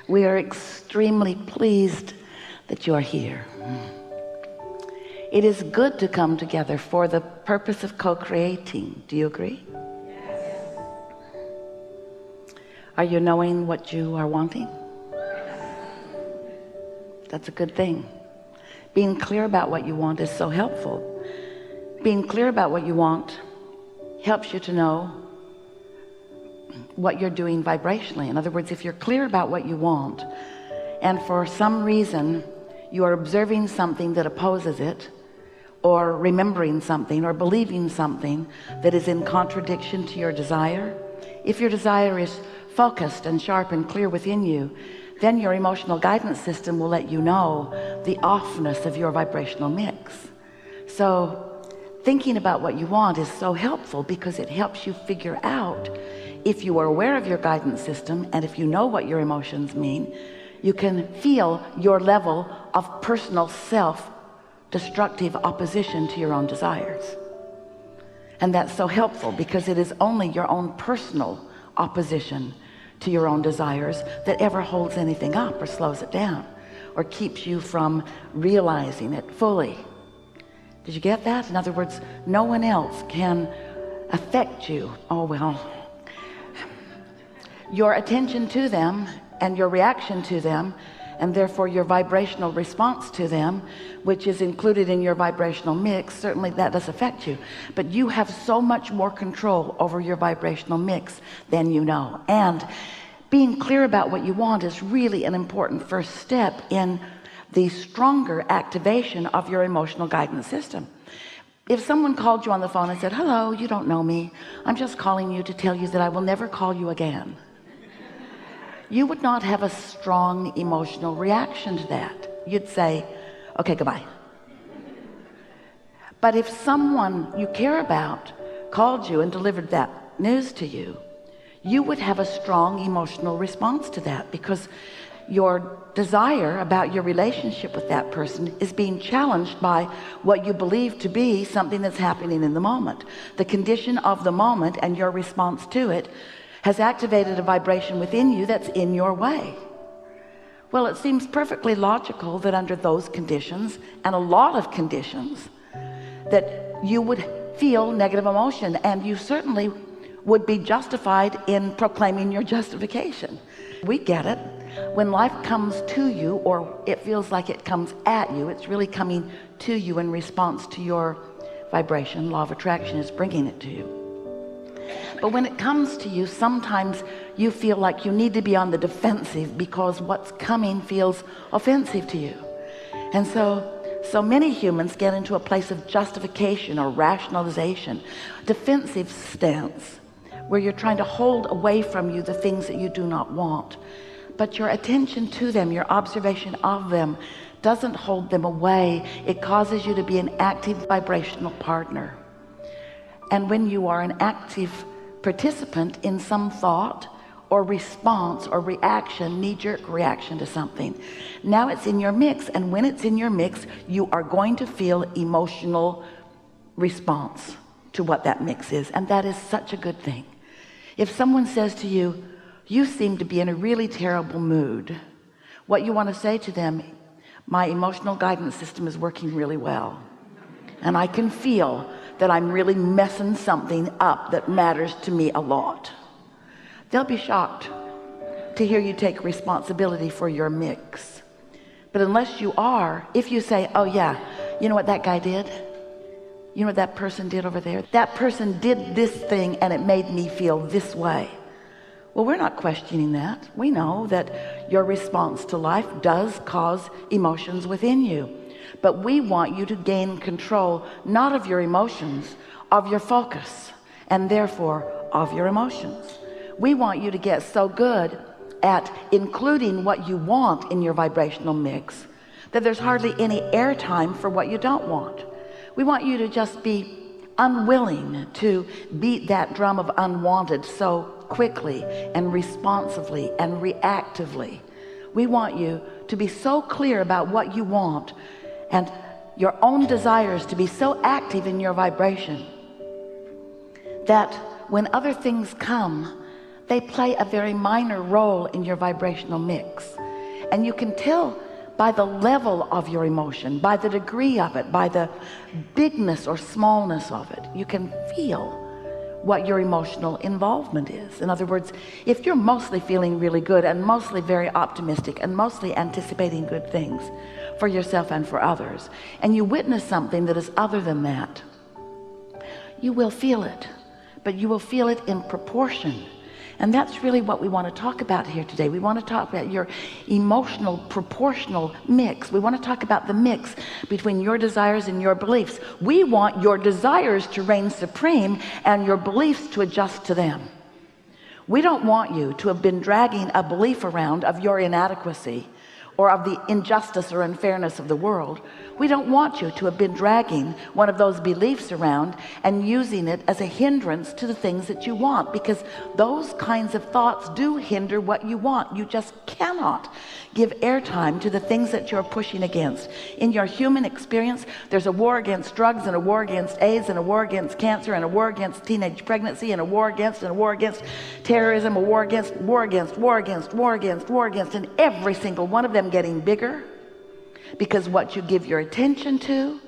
We are extremely pleased that you are here. It is good to come together for the purpose of co-creating. Do you agree? Yes. Are you knowing what you are wanting? That's a good thing. Being clear about what you want is so helpful. Being clear about what you want helps you to know what you're doing vibrationally. In other words, if you're clear about what you want and for some reason you are observing something that opposes it, or remembering something or believing something that is in contradiction to your desire, if your desire is focused and sharp and clear within you, then your emotional guidance system will let you know the offness of your vibrational mix. So thinking about what you want is so helpful because it helps you figure out, if you are aware of your guidance system and if you know what your emotions mean, you can feel your level of personal self-destructive opposition to your own desires. And that's so helpful because it is only your own personal opposition to your own desires that ever holds anything up or slows it down or keeps you from realizing it fully. Did you get that? In other words, no one else can affect you. Oh well, your attention to them and your reaction to them, and therefore your vibrational response to them, which is included in your vibrational mix, certainly that does affect you, but you have so much more control over your vibrational mix than you know. And being clear about what you want is really an important first step in the stronger activation of your emotional guidance system. If someone called you on the phone and said, hello, you don't know me, I'm just calling you to tell you that I will never call you again, you would not have a strong emotional reaction to that. You'd say, okay, goodbye. But if someone you care about called you and delivered that news to you, you would have a strong emotional response to that because your desire about your relationship with that person is being challenged by what you believe to be something that's happening in the moment. The condition of the moment and your response to it has activated a vibration within you that's in your way. Well, it seems perfectly logical that under those conditions and a lot of conditions that you would feel negative emotion, and you certainly would be justified in proclaiming your justification. We get it. When life comes to you, or it feels like it comes at you, it's really coming to you in response to your vibration. Law of attraction is bringing it to you. But when it comes to you, sometimes you feel like you need to be on the defensive because what's coming feels offensive to you. And so many humans get into a place of justification or rationalization, defensive stance, where you're trying to hold away from you the things that you do not want. But your attention to them, your observation of them, doesn't hold them away. It causes you to be an active vibrational partner. And when you are an active participant in some thought or response or reaction, knee-jerk reaction to something, now it's in your mix. And when it's in your mix, you are going to feel emotional response to what that mix is. And that is such a good thing. If someone says to you, you seem to be in a really terrible mood, what you want to say to them, my emotional guidance system is working really well, and I can feel that I'm really messing something up that matters to me a lot. They'll be shocked to hear you take responsibility for your mix. But unless you are, if you say, oh yeah, you know what that guy did? You know what that person did over there? That person did this thing and it made me feel this way. Well, we're not questioning that. We know that your response to life does cause emotions within you. But we want you to gain control, not of your emotions, of your focus, and therefore of your emotions. We want you to get so good at including what you want in your vibrational mix that there's hardly any airtime for what you don't want. We want you to just be unwilling to beat that drum of unwanted so quickly and responsively and reactively. We want you to be so clear about what you want and your own desires to be so active in your vibration that when other things come they play a very minor role in your vibrational mix. And you can tell by the level of your emotion, by the degree of it, by the bigness or smallness of it. You can feel what your emotional involvement is. In other words, if you're mostly feeling really good and mostly very optimistic and mostly anticipating good things for yourself and for others, and you witness something that is other than that, you will feel it, but you will feel it in proportion. And that's really what we want to talk about here today. We want to talk about your emotional proportional mix. We want to talk about the mix between your desires and your beliefs. We want your desires to reign supreme and your beliefs to adjust to them. We don't want you to have been dragging a belief around of your inadequacy or of the injustice or unfairness of the world. We don't want you to have been dragging one of those beliefs around and using it as a hindrance to the things that you want, because those kinds of thoughts do hinder what you want. You just cannot give airtime to the things that you're pushing against. In your human experience, there's a war against drugs and a war against AIDS and a war against cancer and a war against teenage pregnancy and a war against terrorism, a war against, and every single one of them getting bigger, because what you give your attention to,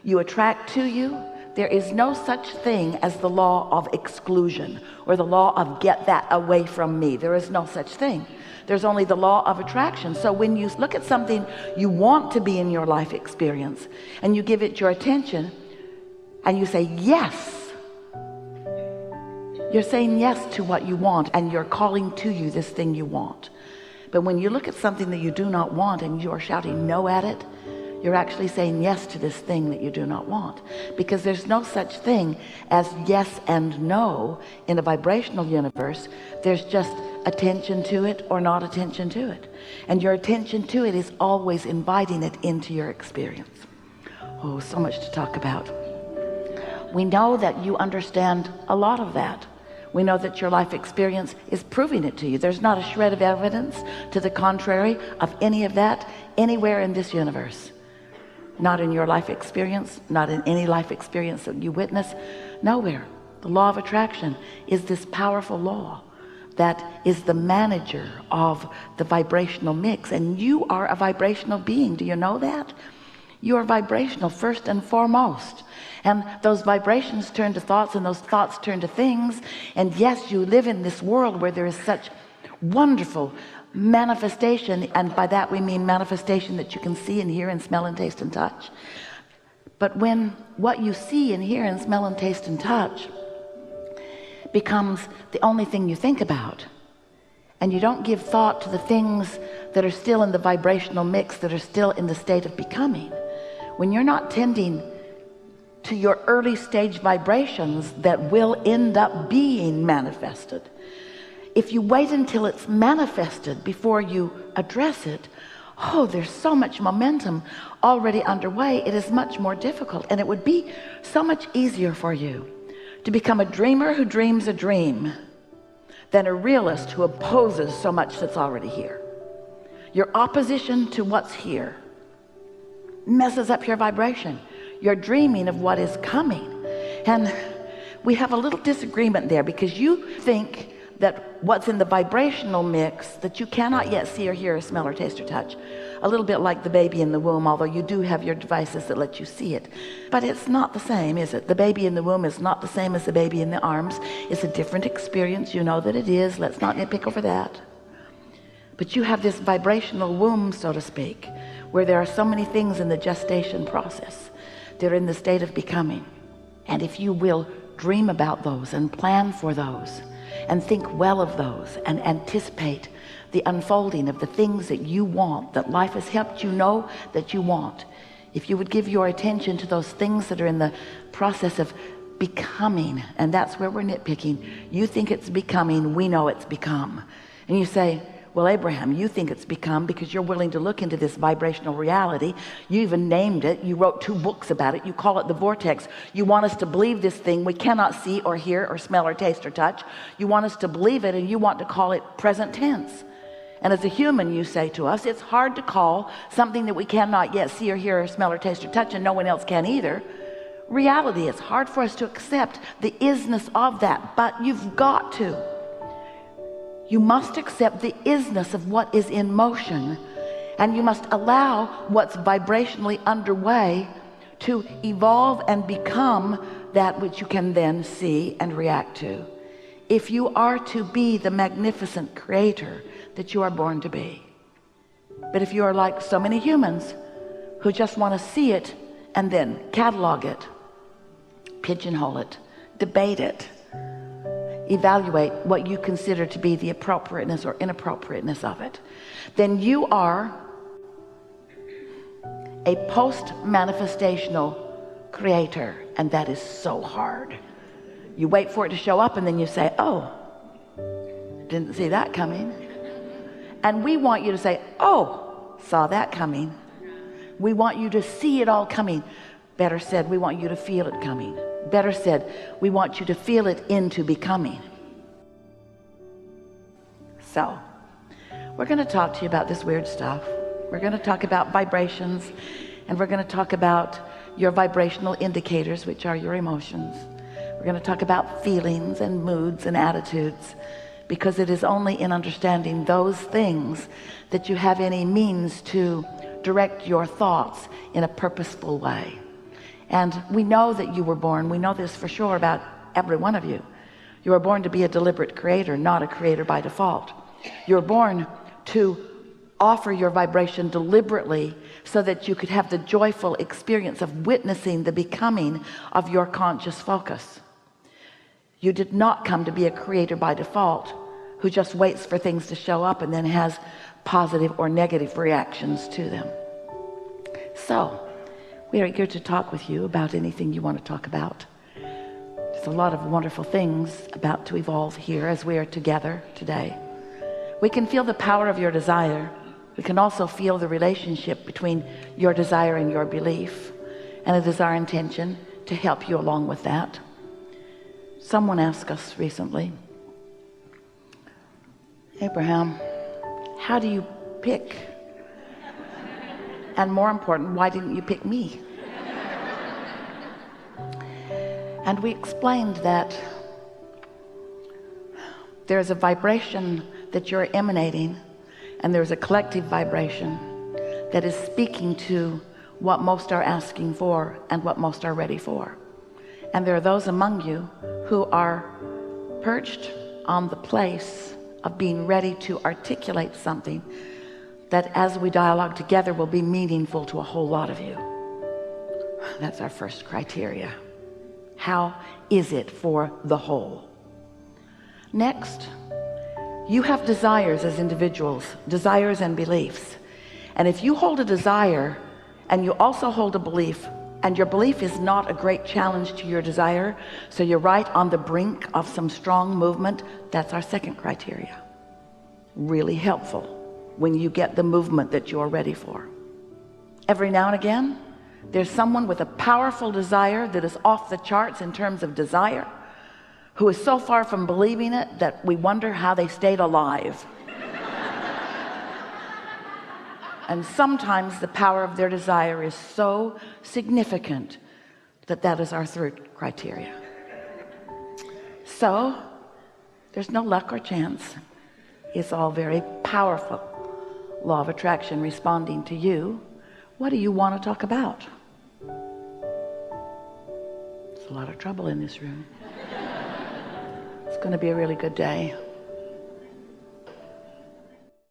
you attract to you. There is no such thing as the law of exclusion or the law of get that away from me. There is no such thing. There's only the law of attraction. So when you look at something you want to be in your life experience and you give it your attention and you say yes, you're saying yes to what you want, and you're calling to you this thing you want. But when you look at something that you do not want and you are shouting no at it, you're actually saying yes to this thing that you do not want, because there's no such thing as yes and no in a vibrational universe. There's just attention to it or not attention to it, and your attention to it is always inviting it into your experience. Oh, so much to talk about. We know that you understand a lot of that. We know that your life experience is proving it to you. There's not a shred of evidence to the contrary of any of that anywhere in this universe. Not in your life experience, not in any life experience that you witness, nowhere. The law of attraction is this powerful law that is the manager of the vibrational mix, and you are a vibrational being. Do you know that? You are vibrational first and foremost, and those vibrations turn to thoughts, and those thoughts turn to things. And yes, you live in this world where there is such wonderful manifestation, and by that we mean manifestation that you can see and hear and smell and taste and touch. But when what you see and hear and smell and taste and touch becomes the only thing you think about, and you don't give thought to the things that are still in the vibrational mix, that are still in the state of becoming, when you're not tending to your early stage vibrations that will end up being manifested, if you wait until it's manifested before you address it, oh, there's so much momentum already underway. It is much more difficult, and it would be so much easier for you to become a dreamer who dreams a dream than a realist who opposes so much that's already here. Your opposition to what's here messes up your vibration. You're dreaming of what is coming, and we have a little disagreement there, because you think that what's in the vibrational mix that you cannot yet see or hear or smell or taste or touch, a little bit like the baby in the womb, although you do have your devices that let you see it, but it's not the same, is it? The baby in the womb is not the same as the baby in the arms. It's a different experience. You know that it is. Let's not nitpick over that. But you have this vibrational womb, so to speak, where there are so many things in the gestation process. They're in the state of becoming. And if you will dream about those and plan for those and think well of those and anticipate the unfolding of the things that you want, that life has helped you know that you want, if you would give your attention to those things that are in the process of becoming, and that's where we're nitpicking. You think it's becoming, we know it's become. And you say, well, Abraham, you think it's become because you're willing to look into this vibrational reality. You even named it. You wrote 2 books about it. You call it the Vortex. You want us to believe this thing we cannot see or hear or smell or taste or touch. You want us to believe it, and you want to call it present tense. And as a human, you say to us, it's hard to call something that we cannot yet see or hear or smell or taste or touch, and no one else can either, reality. It's hard for us to accept the isness of that, but you've got to. You must accept the isness of what is in motion, and you must allow what's vibrationally underway to evolve and become that which you can then see and react to, if you are to be the magnificent creator that you are born to be. But if you are like so many humans who just want to see it and then catalog it, pigeonhole it, debate it, evaluate what you consider to be the appropriateness or inappropriateness of it, then you are a post-manifestational creator, and that is so hard. You wait for it to show up and then you say, oh, didn't see that coming. And we want you to say, oh, saw that coming. We want you to see it all coming. Better said, we want you to feel it coming. Better said, we want you to feel it into becoming. So, we're going to talk to you about this weird stuff. We're going to talk about vibrations, and we're going to talk about your vibrational indicators, which are your emotions. We're going to talk about feelings and moods and attitudes, because it is only in understanding those things that you have any means to direct your thoughts in a purposeful way. And we know that you were born, we know this for sure about every one of you. You were born to be a deliberate creator, not a creator by default. You're born to offer your vibration deliberately so that you could have the joyful experience of witnessing the becoming of your conscious focus. You did not come to be a creator by default who just waits for things to show up and then has positive or negative reactions to them. So we are here to talk with you about anything you want to talk about. There's a lot of wonderful things about to evolve here as we are together today. We can feel the power of your desire. We can also feel the relationship between your desire and your belief, and it is our intention to help you along with that. Someone asked us recently, Abraham, how do you pick? And more important, why didn't you pick me? And we explained that there's a vibration that you're emanating, and there's a collective vibration that is speaking to what most are asking for and what most are ready for. And there are those among you who are perched on the place of being ready to articulate something that, as we dialogue together, will be meaningful to a whole lot of you. That's our first criteria. How is it for the whole? Next, you have desires as individuals, desires and beliefs. And if you hold a desire and you also hold a belief, and your belief is not a great challenge to your desire, so you're right on the brink of some strong movement, that's our second criteria. Really helpful when you get the movement that you're ready for. Every now and again, there's someone with a powerful desire that is off the charts in terms of desire, who is so far from believing it that we wonder how they stayed alive. And sometimes the power of their desire is so significant that that is our third criteria. So there's no luck or chance. It's all very powerful. Law of attraction responding to you. What do you want to talk about? There's a lot of trouble in this room. It's going to be a really good day.